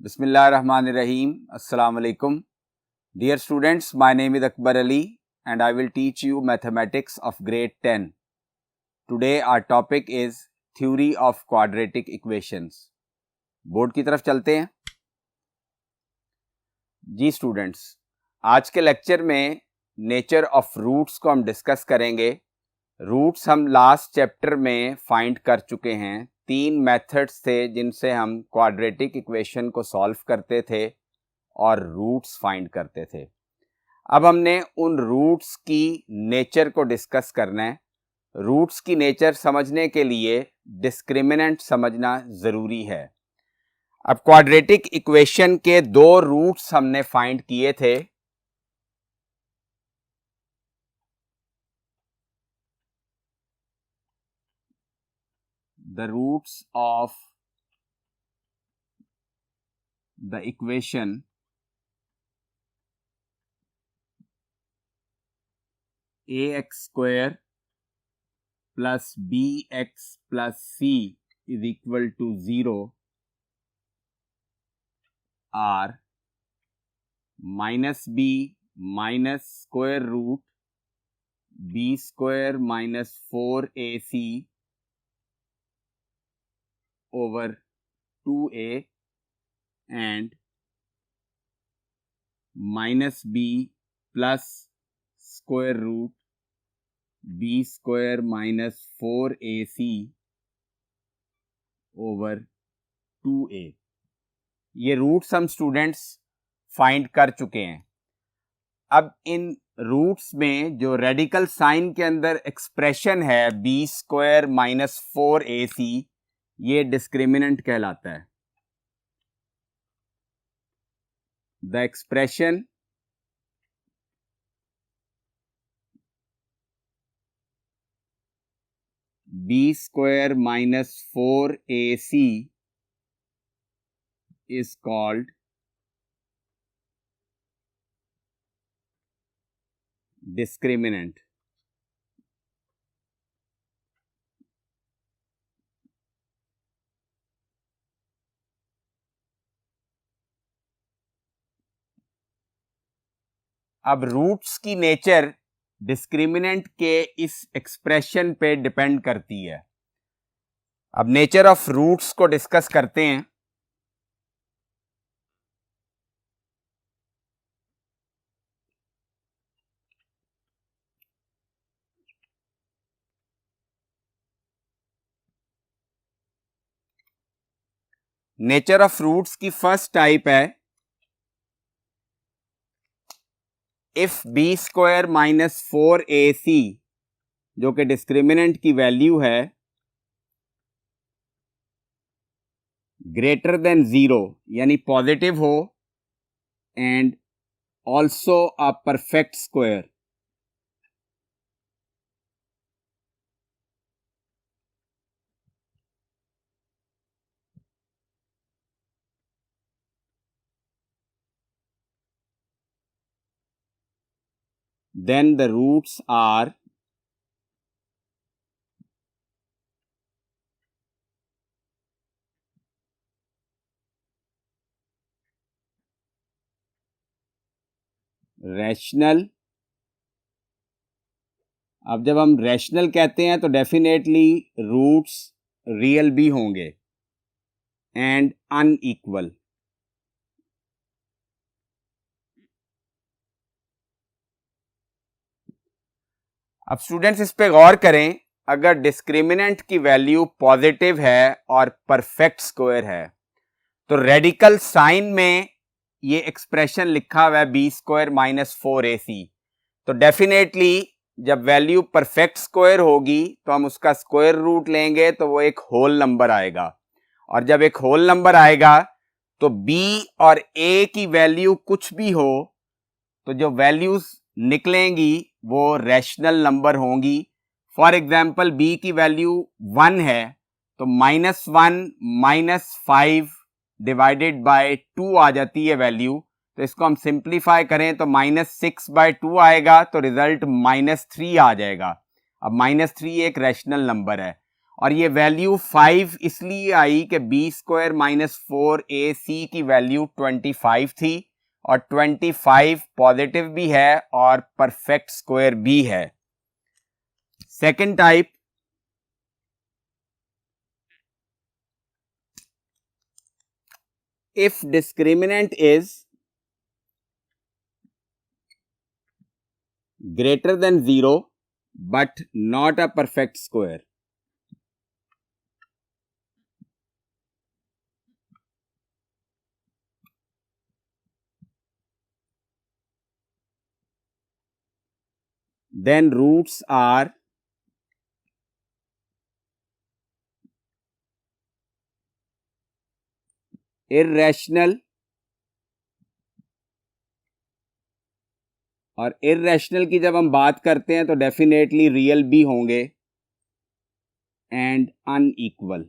Bismillahirrahmanirrahim. Assalamu alaikum. Dear students, my name is Akbar Ali and I will teach you mathematics of grade 10. Today our topic is theory of quadratic equations. Board की तरफ चलते हैं जी students. आज के lecture में nature of roots को हम discuss करेंगे। रूट्स हम लास्ट चैप्टर में फाइंड कर चुके हैं। 3 मेथड्स थे जिनसे हम क्वाड्रेटिक इक्वेशन को सॉल्व करते थे और रूट्स फाइंड करते थे। अब हमने उन रूट्स की नेचर को डिस्कस करना है। रूट्स की नेचर समझने के लिए डिस्क्रिमिनेंट समझना ज़रूरी है। अब क्वाड्रेटिक इक्वेशन के 2 रूट्स हमने फाइंड किए थे। The roots of the equation ax square plus bx plus c is equal to 0 are minus b minus square root b square minus 4ac over 2a and minus b plus square root b square minus 4ac over 2a। ये roots हम students find कर चुके हैं। अब इन roots में जो radical sign के अंदर एक्सप्रेशन है b स्क्वायर माइनस 4ac, ये डिस्क्रिमिनेंट कहलाता है। The expression b square minus 4ac is called discriminant। अब रूट्स की नेचर डिस्क्रिमिनेंट के इस एक्सप्रेशन पे डिपेंड करती है। अब नेचर ऑफ रूट्स को डिस्कस करते हैं। नेचर ऑफ रूट्स की फर्स्ट टाइप है if b square minus 4ac जो कि डिस्क्रिमिनेंट की वैल्यू है ग्रेटर देन 0 यानी पॉजिटिव हो and also a perfect square. Then the roots are rational. अब जब हम रैशनल कहते हैं तो डेफिनेटली रूट्स रियल भी होंगे एंड अनइक्वल। अब स्टूडेंट्स इस पे गौर करें, अगर डिस्क्रिमिनेंट की वैल्यू पॉजिटिव है और परफेक्ट स्क्वायर है तो रेडिकल साइन में ये एक्सप्रेशन लिखा हुआ है b स्क्वायर माइनस 4ac, तो डेफिनेटली जब वैल्यू परफेक्ट स्क्वायर होगी तो हम उसका स्क्वायर रूट लेंगे तो वो एक होल नंबर आएगा, और जब एक होल नंबर आएगा तो b और a की वैल्यू कुछ भी हो तो जो वैल्यूज निकलेंगी वो रैशनल नंबर होंगी। फॉर एग्जाम्पल b की वैल्यू 1 है तो -1 -5 डिवाइडेड बाय 2 आ जाती है वैल्यू। तो इसको हम सिंप्लीफाई करें तो -6/2 आएगा तो रिजल्ट -3 आ जाएगा। अब -3 एक रैशनल नंबर है, और ये वैल्यू 5 इसलिए आई कि बी स्क्वायर माइनस 4ac की वैल्यू 25 थी और 25 पॉजिटिव भी है और परफेक्ट स्क्वायर भी है। Second type, if discriminant is greater than 0 but not a perfect square, then roots are irrational, और इर्रेशनल की जब हम बात करते हैं तो डेफिनेटली रियल भी होंगे, एंड अनइक्वल।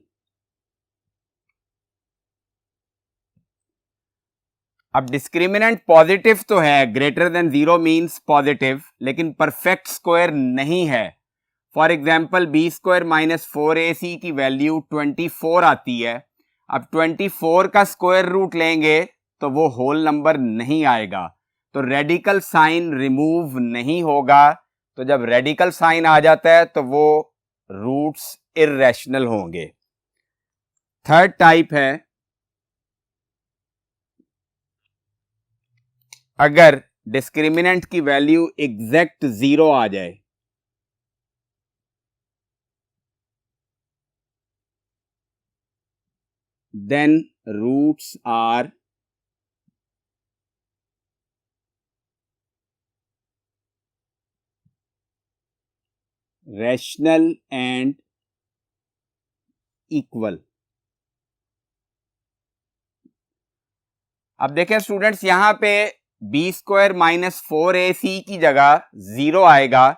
अब डिस्क्रिमिनेंट पॉजिटिव तो है, ग्रेटर देन 0 मीन्स पॉजिटिव, लेकिन परफेक्ट स्क्वायर नहीं है। For example B square minus 4ac की वैल्यू 24 आती है। अब 24 का स्क्वायर रूट लेंगे तो वो होल नंबर नहीं आएगा, तो रेडिकल साइन रिमूव नहीं होगा। तो जब रेडिकल साइन आ जाता है तो वो रूट्स इर्रेशनल होंगे। थर्ड टाइप है, अगर डिस्क्रिमिनेंट की वैल्यू एग्जैक्ट 0 आ जाए, then roots are rational and equal. अब देखें स्टूडेंट्स, यहां पे बी स्क्वायर माइनस 4ac की जगह 0 आएगा,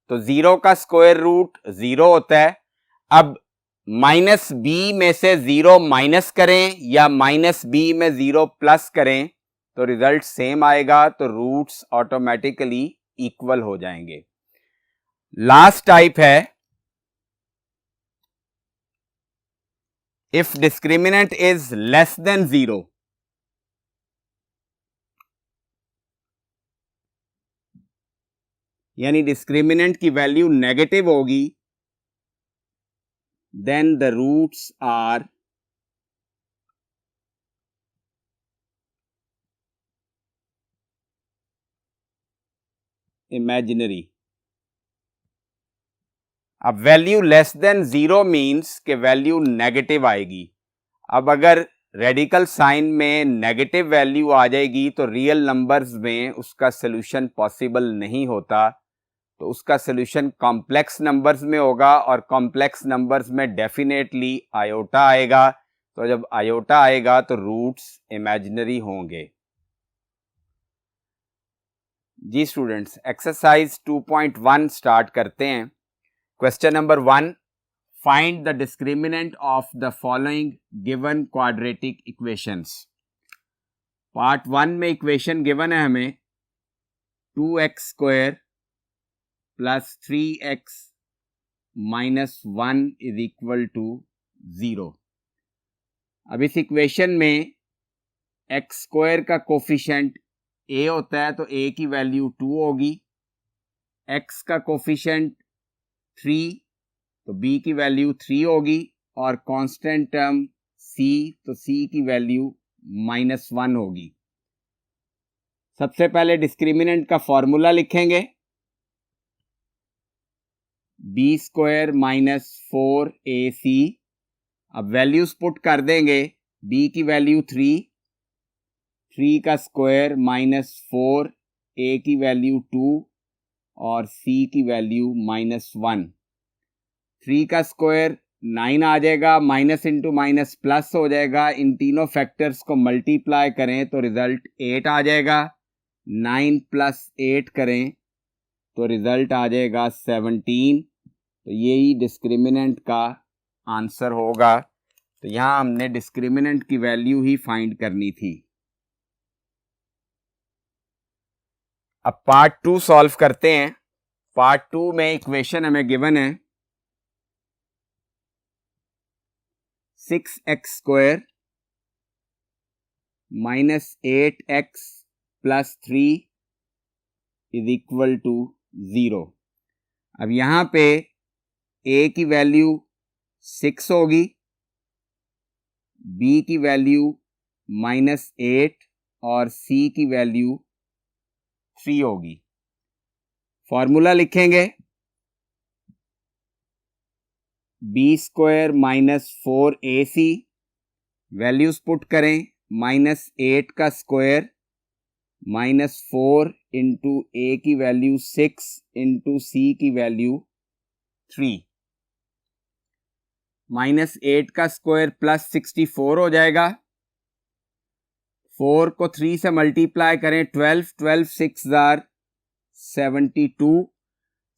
तो 0 का स्क्वायर रूट 0 होता है। अब माइनस बी में से 0 माइनस करें या माइनस बी में 0 प्लस करें तो रिजल्ट सेम आएगा, तो रूट्स ऑटोमेटिकली इक्वल हो जाएंगे। लास्ट टाइप है, if discriminant is less than 0, यानी डिस्क्रिमिनेंट की वैल्यू नेगेटिव होगी, then the roots are imaginary. अब वैल्यू लेस देन 0 मीन्स के वैल्यू नेगेटिव आएगी। अब अगर रेडिकल साइन में नेगेटिव वैल्यू आ जाएगी तो रियल नंबर्स में उसका सॉल्यूशन पॉसिबल नहीं होता, तो उसका सॉल्यूशन कॉम्प्लेक्स नंबर्स में होगा, और कॉम्प्लेक्स नंबर्स में डेफिनेटली आयोटा आएगा। तो जब आयोटा आएगा तो रूट्स इमेजिनरी होंगे। जी स्टूडेंट्स, एक्सरसाइज 2.1 स्टार्ट करते हैं। Question number 1, find the discriminant of the following given quadratic equations. Part 1 में इक्वेशन गिवन है हमें 2x square plus 3x minus 1 is equal to 0। अब इस इक्वेशन में x स्क्वायर का कोफिशिएंट a होता है, तो a की वैल्यू 2 होगी, x का कोफिशिएंट 3, तो b की वैल्यू 3 होगी, और कांस्टेंट टर्म c, तो c की वैल्यू -1 होगी। सबसे पहले डिस्क्रिमिनेंट का फॉर्मूला लिखेंगे, b स्क्वायर माइनस 4ac। अब वैल्यूज पुट कर देंगे, b की वैल्यू 3, 3 का स्क्वायर -4, a की वैल्यू 2 और c की वैल्यू -1। 3 का स्क्वायर 9 आ जाएगा, माइनस इंटू माइनस प्लस हो जाएगा। इन तीनों फैक्टर्स को मल्टीप्लाई करें तो रिजल्ट 8 आ जाएगा। 9 प्लस 8 करें तो रिजल्ट आ जाएगा 17। तो यही डिस्क्रिमिनेंट का आंसर होगा। तो यहां हमने डिस्क्रिमिनेंट की वैल्यू ही फाइंड करनी थी। अब पार्ट 2 सॉल्व करते हैं। पार्ट 2 में इक्वेशन हमें गिवन है 6x square minus 8x plus 3 is equal to 0। अब यहां पे a की वैल्यू 6 होगी, b की वैल्यू -8 और c की वैल्यू 3 होगी। फॉर्मूला लिखेंगे b square minus 4ac, values put करें, -8 का स्क्वायर -4 इंटू a की वैल्यू 6 इंटू c की वैल्यू 3, -8 का स्क्वायर प्लस 64 हो जाएगा। 4 को 3 से मल्टीप्लाई करें, 12 6 जार 72,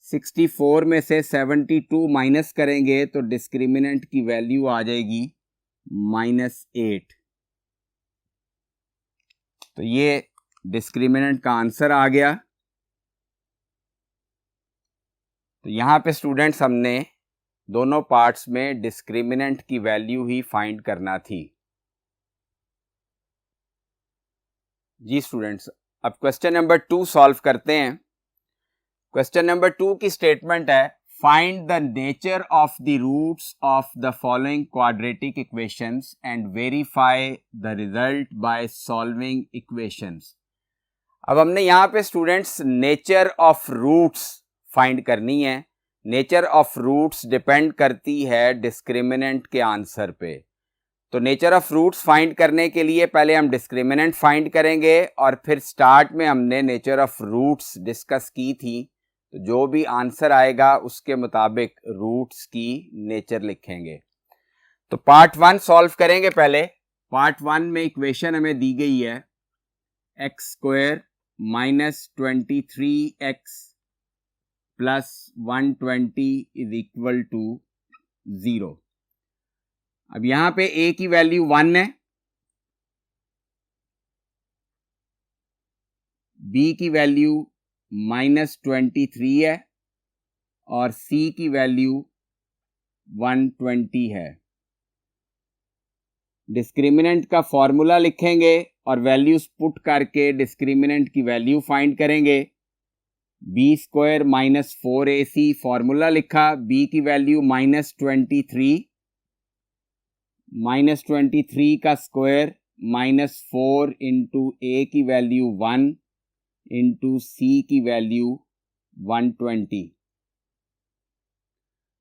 64 में से 72 माइनस करेंगे तो डिस्क्रिमिनेंट की वैल्यू आ जाएगी -8। तो ये डिस्क्रिमिनेंट का आंसर आ गया। तो यहां पे स्टूडेंट्स हमने दोनों पार्ट्स में डिस्क्रिमिनेंट की वैल्यू ही फाइंड करना थी। जी स्टूडेंट्स, अब क्वेश्चन नंबर 2 सॉल्व करते हैं। क्वेश्चन नंबर 2 की स्टेटमेंट है, find the nature of the roots of the following quadratic equations and verify the result by solving equations. अब हमने यहाँ पे students nature of roots find करनी है। नेचर ऑफ रूट्स डिपेंड करती है डिस्क्रिमिनेंट के आंसर पे। तो नेचर ऑफ रूट्स फाइंड करने के लिए पहले हम डिस्क्रिमिनेंट फाइंड करेंगे और फिर स्टार्ट में हमने नेचर ऑफ रूट्स डिस्कस की थी। तो जो भी आंसर आएगा उसके मुताबिक रूट्स की नेचर लिखेंगे। तो पार्ट 1 सॉल्व करेंगे। पहले पार्ट 1 में इक्वेशन हमें दी गई है x square minus 23x plus 120 is equal to 0। अब यहां पे a की वैल्यू 1 है, b की वैल्यू -23 है और c की वैल्यू 120 है। डिस्क्रिमिनेंट का फॉर्मूला लिखेंगे और वैल्यूज पुट करके डिस्क्रिमिनेंट की वैल्यू फाइंड करेंगे। b square minus 4ac formula लिखा, b की वैल्यू -23 का स्क्वायर -4 इंटू a की वैल्यू 1 इंटू c की वैल्यू 120।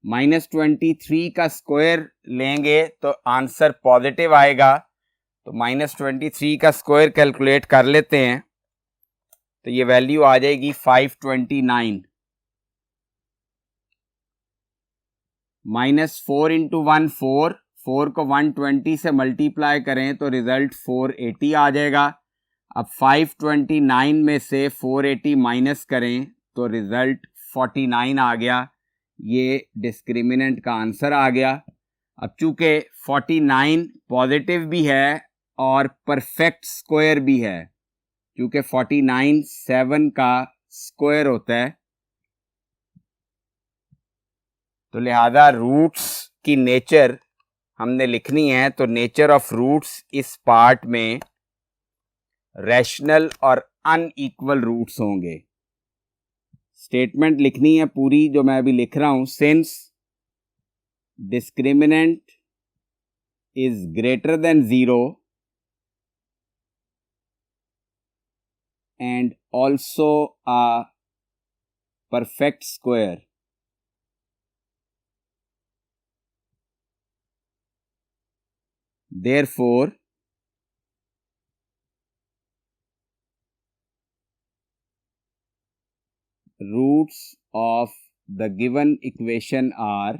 -23 का स्क्वायर लेंगे तो आंसर पॉजिटिव आएगा। तो -23 का स्क्वायर कैलकुलेट कर लेते हैं तो ये वैल्यू आ जाएगी 529। -4 इंटू 1 4 को 120 से मल्टीप्लाई करें तो रिजल्ट 480 आ जाएगा। अब 529 में से 480 माइनस करें तो रिजल्ट 49 आ गया। ये डिस्क्रिमिनेंट का आंसर आ गया। अब चूंकि 49 पॉजिटिव भी है और परफेक्ट स्क्वायर भी है, क्योंकि 49 7 का स्क्वायर होता है, तो लिहाजा रूट्स की नेचर हमने लिखनी है। तो नेचर ऑफ रूट्स इस पार्ट में रैशनल और अनइक्वल रूट्स होंगे। स्टेटमेंट लिखनी है पूरी जो मैं अभी लिख रहा हूं, since discriminant is greater than 0 and also a perfect square, therefore roots of the given equation are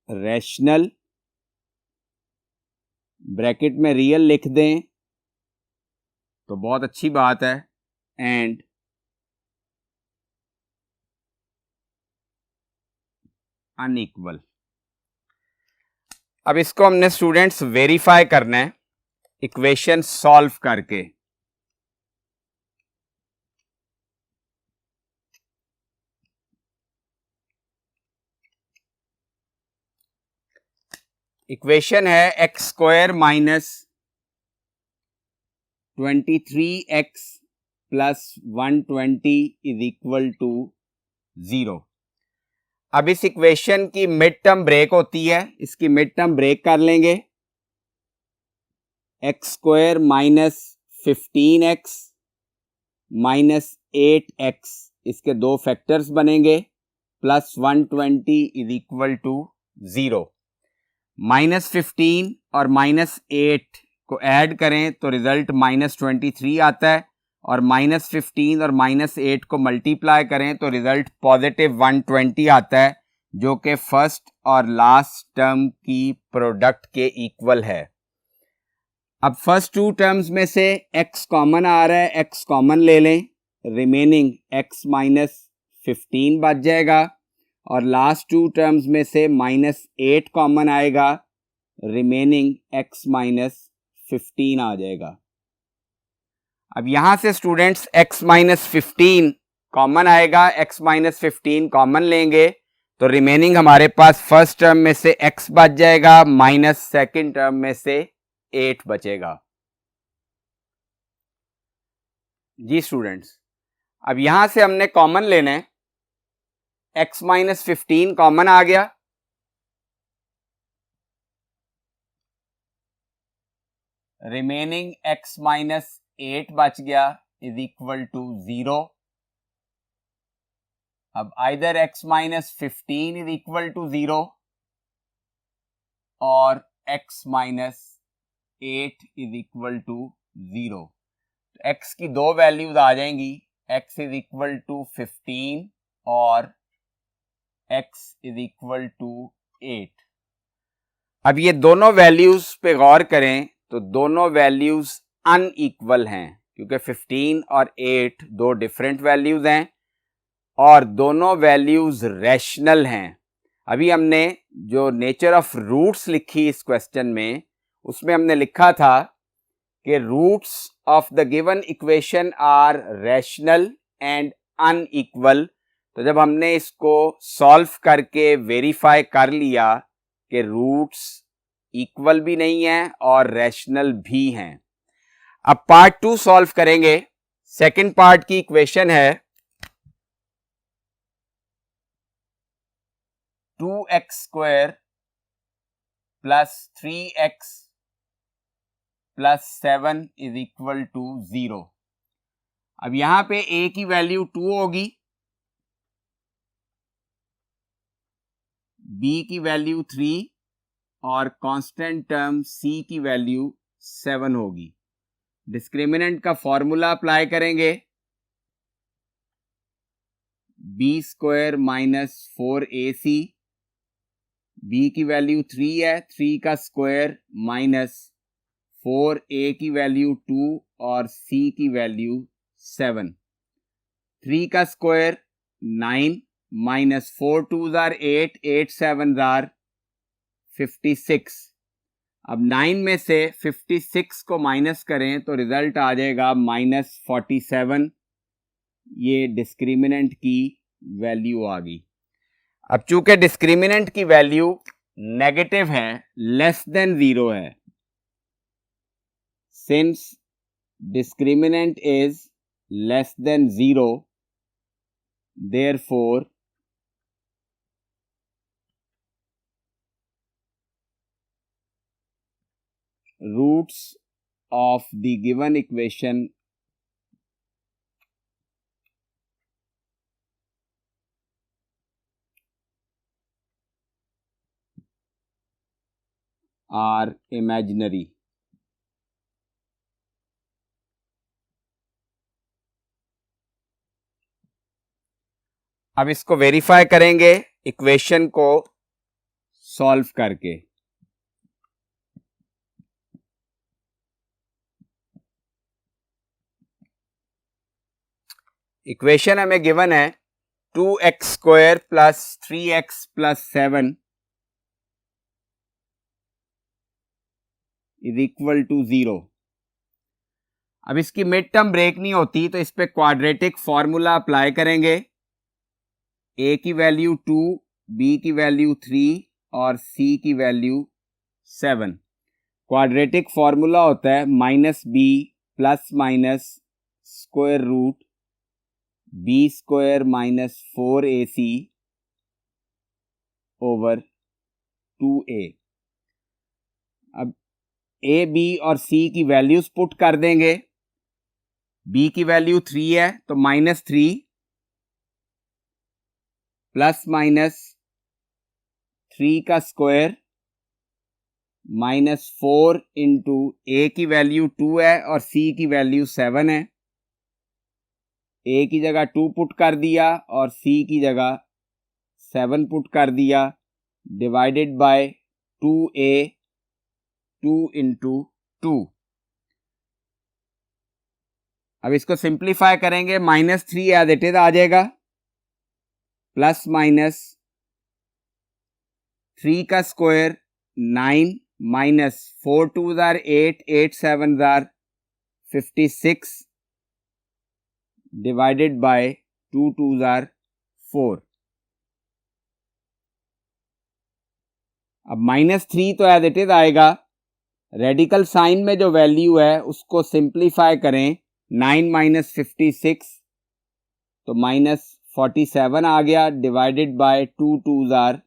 rational, bracket में रियल लिख दें तो बहुत अच्छी बात है, एंड अनइक्वल। अब इसको हमने स्टूडेंट्स वेरीफाई करना है इक्वेशन सॉल्व करके। इक्वेशन है x square minus 23x plus 120 is equal to 0। अब इस इक्वेशन की मिड टर्म ब्रेक होती है, इसकी मिड टर्म ब्रेक कर लेंगे। X square minus 15x minus 8x, इसके दो फैक्टर्स बनेंगे, plus 120 is equal to 0। Minus 15 और माइनस 8 को ऐड करें तो रिजल्ट माइनस 23 आता है, और माइनस 15 और माइनस 8 को मल्टीप्लाई करें तो रिजल्ट पॉजिटिव 120 आता है, जो कि फर्स्ट और लास्ट टर्म की प्रोडक्ट के इक्वल है। अब फर्स्ट टू टर्म्स में से x कॉमन आ रहा है, x कॉमन ले लें, रिमेनिंग x माइनस 15 बच जाएगा, और लास्ट टू टर्म्स में से माइनस 8 कॉमन आएगा, रिमेनिंग x माइनस 15 आ जाएगा। अब यहां से स्टूडेंट्स x माइनस 15 कॉमन आएगा, x माइनस 15 कॉमन लेंगे तो रिमेनिंग हमारे पास फर्स्ट टर्म में से x बच जाएगा, माइनस सेकेंड टर्म में से 8 बचेगा। जी स्टूडेंट्स, अब यहां से हमने कॉमन लेना है, x माइनस 15 कॉमन आ गया, रिमेनिंग x माइनस 8 बच गया इज इक्वल टू 0। अब either x minus 15 is equal to 0 और x minus 8 is equal to 0। तो x की दो वैल्यूज आ जाएंगी, x इज इक्वल टू 15 और x इज इक्वल टू 8। अब ये दोनों वैल्यूज पे गौर करें तो दोनों वैल्यूज अनइक्वल हैं, क्योंकि 15 और 8 दो डिफरेंट वैल्यूज हैं और दोनों वैल्यूज रैशनल हैं। अभी हमने जो नेचर ऑफ रूट्स लिखी इस क्वेश्चन में, उसमें हमने लिखा था कि roots of the given equation are rational and unequal. तो जब हमने इसको सॉल्व करके वेरीफाई कर लिया कि रूट्स इक्वल भी नहीं है और रैशनल भी हैं। अब पार्ट 2 सॉल्व करेंगे। सेकंड पार्ट की इक्वेशन है 2x square plus 3x plus 7 is equal to 0। अब यहां पे a की वैल्यू 2 होगी, b की वैल्यू 3 और कांस्टेंट टर्म c की वैल्यू 7 होगी। डिस्क्रिमिनेंट का फॉर्मूला अप्लाई करेंगे, b square minus 4ac, b की वैल्यू 3 है, 3 का स्क्वायर माइनस 4a की वैल्यू 2 और c की वैल्यू 7। 3 का square 9 minus 4 2s are 8, 8 7s are 56। अब 9 में से 56 को माइनस करें तो रिजल्ट आ जाएगा माइनस 47। ये डिस्क्रिमिनेंट की वैल्यू आ गई। अब चूंकि डिस्क्रिमिनेंट की वैल्यू नेगेटिव है, लेस देन 0 है, since discriminant is less than 0, therefore roots of the given equation are imaginary। अब इसको वेरीफाई करेंगे इक्वेशन को सॉल्व करके। इक्वेशन हमें गिवन है 2x square plus 3x plus 7 is equal to 0। अब इसकी मिड टर्म ब्रेक नहीं होती तो इस पे क्वाड्रेटिक फॉर्मूला अप्लाई करेंगे, a की वैल्यू 2, b की वैल्यू 3 और c की वैल्यू 7। क्वाड्रेटिक फॉर्मूला होता है -b plus minus square root b square minus 4ac over 2a। अब a, b और c की वैल्यूज पुट कर देंगे। b की वैल्यू 3 है तो -3 प्लस माइनस 3 का स्क्वायर -4 इंटू ए की वैल्यू 2 है और सी की वैल्यू 7 है। ए की जगह 2 पुट कर दिया और सी की जगह 7 पुट कर दिया, डिवाइडेड बाय 2a 2 इंटू 2। अब इसको सिंप्लीफाई करेंगे, -3 एज इट इज आ जाएगा, प्लस माइनस 3 का square 9 minus 4 2 jar 8 8 7 jar 56 divided by 2 2 jar 4। अब -3 तो एज इट इज आएगा। रेडिकल साइन में जो वैल्यू है उसको सिंप्लीफाई करें, 9 माइनस 56 तो -47 आ गया, डिवाइडेड बाय 2 2 जार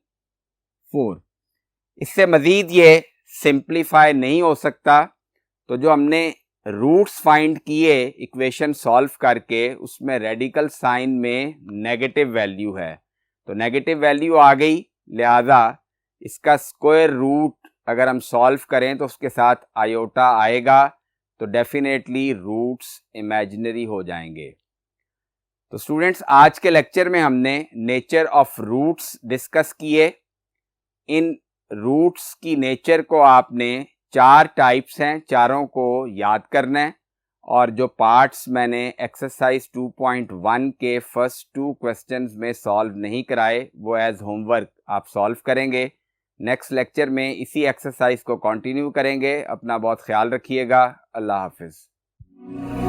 4। इससे मजीद ये सिंप्लीफाई नहीं हो सकता। तो जो हमने रूट्स फाइंड किए इक्वेशन सॉल्व करके, उसमें रेडिकल साइन में नेगेटिव वैल्यू है, तो नेगेटिव वैल्यू आ गई, लिहाजा इसका स्क्वायर रूट अगर हम सॉल्व करें तो उसके साथ आयोटा आएगा, तो डेफिनेटली रूट्स इमेजिनरी हो जाएंगे। तो स्टूडेंट्स, आज के लेक्चर में हमने नेचर ऑफ रूट्स डिस्कस किए। इन रूट्स की नेचर को आपने 4 टाइप्स हैं, चारों को याद करना है, और जो पार्ट्स मैंने एक्सरसाइज 2.1 के फर्स्ट 2 क्वेश्चंस में सॉल्व नहीं कराए वो एज होमवर्क आप सॉल्व करेंगे। नेक्स्ट लेक्चर में इसी एक्सरसाइज को कंटिन्यू करेंगे। अपना बहुत ख्याल रखिएगा। अल्लाह हाफिज़।